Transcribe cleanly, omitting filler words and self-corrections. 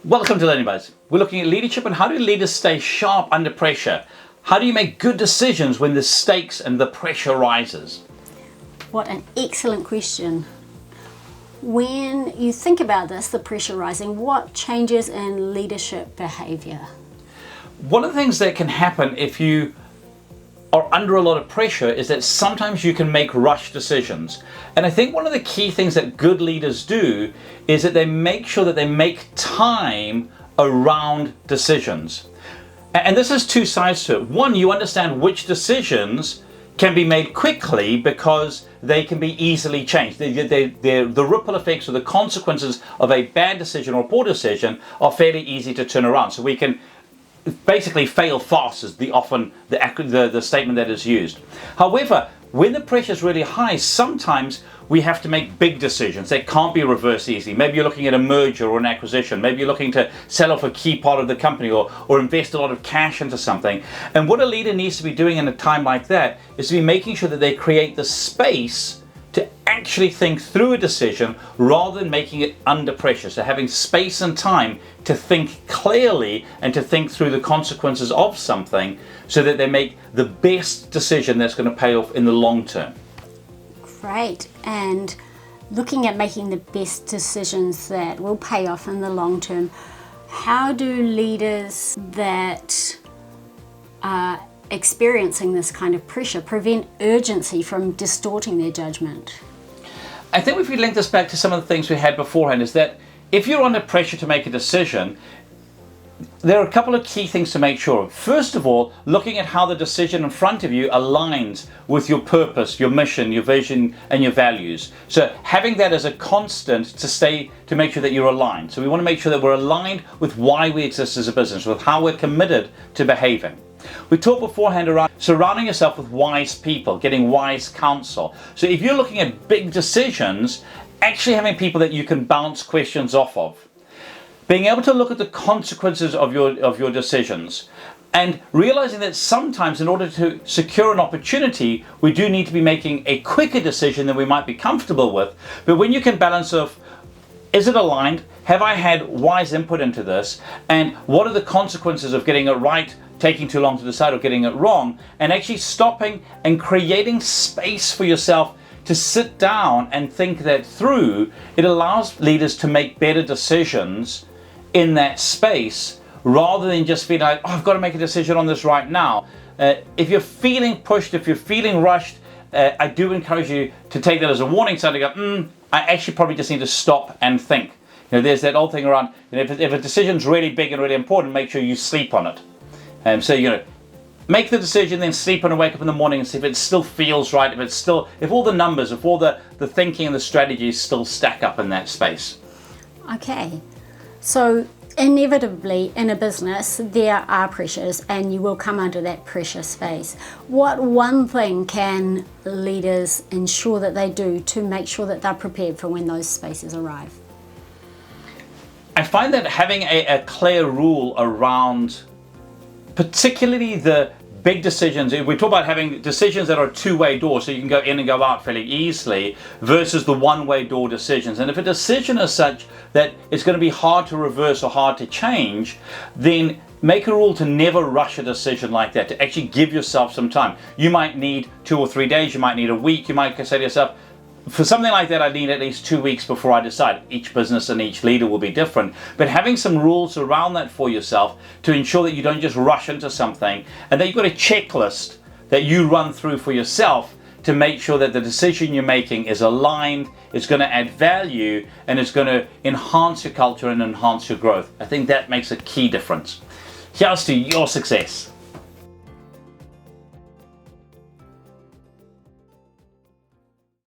Welcome to Learning Buzz. We're looking at leadership and how do leaders stay sharp under pressure? How do you make good decisions when the stakes and the pressure rises? What an excellent question. When you think about this, the pressure rising, what changes in leadership behavior? One of the things that can happen if you are under a lot of pressure is that sometimes you can make rush decisions. And I think one of the key things that good leaders do is that they make sure that they make time around decisions. And this has two sides to it. One, you understand which decisions can be made quickly because they can be easily changed. The ripple effects or the consequences of a bad decision or a poor decision are fairly easy to turn around. So we can basically fail fast is often the statement that is used. However, when the pressure is really high, sometimes we have to make big decisions that can't be reversed easily. Maybe you're looking at a merger or an acquisition. Maybe you're looking to sell off a key part of the company or invest a lot of cash into something. And what a leader needs to be doing in a time like that is to be making sure that they create the space to actually think through a decision rather than making it under pressure. So having space and time to think clearly and to think through the consequences of something so that they make the best decision that's going to pay off in the long term. Great. And looking at making the best decisions that will pay off in the long term, how do leaders that are experiencing this kind of pressure prevent urgency from distorting their judgment? I think if we link this back to some of the things we had beforehand, is that if you're under pressure to make a decision, there are a couple of key things to make sure of. First of all, looking at how the decision in front of you aligns with your purpose, your mission, your vision, and your values. So having that as a constant to make sure that you're aligned. So we want to make sure that we're aligned with why we exist as a business, with how we're committed to behaving. We talked beforehand around surrounding yourself with wise people, getting wise counsel. So if you're looking at big decisions, actually having people that you can bounce questions off of. Being able to look at the consequences of your decisions and realizing that sometimes in order to secure an opportunity, we do need to be making a quicker decision than we might be comfortable with. But when you can balance of, is it aligned? Have I had wise input into this? And what are the consequences of getting it right, taking too long to decide, or getting it wrong? And actually stopping and creating space for yourself to sit down and think that through. It allows leaders to make better decisions in that space rather than just feeling like, oh, I've got to make a decision on this right now. If you're feeling pushed, if you're feeling rushed, I do encourage you to take that as a warning sign to go, I actually probably just need to stop and think. There's that old thing around, if a decision's really big and really important, make sure you sleep on it. So, make the decision, then sleep and wake up in the morning and see if it still feels right, if all the numbers, if all the thinking and the strategies still stack up in that space. Okay, so inevitably in a business there are pressures and you will come under that pressure space. What one thing can leaders ensure that they do to make sure that they're prepared for when those spaces arrive? I find that having a clear rule around particularly the big decisions, we talk about having decisions that are two-way doors, so you can go in and go out fairly easily, versus the one-way door decisions. And if a decision is such that it's going to be hard to reverse or hard to change, then make a rule to never rush a decision like that, to actually give yourself some time. You might need 2 or 3 days, you might need a week, you might say to yourself, for something like that, I need at least 2 weeks before I decide. Each business and each leader will be different. But having some rules around that for yourself to ensure that you don't just rush into something and that you've got a checklist that you run through for yourself to make sure that the decision you're making is aligned, it's going to add value, and it's going to enhance your culture and enhance your growth. I think that makes a key difference. Here's to your success.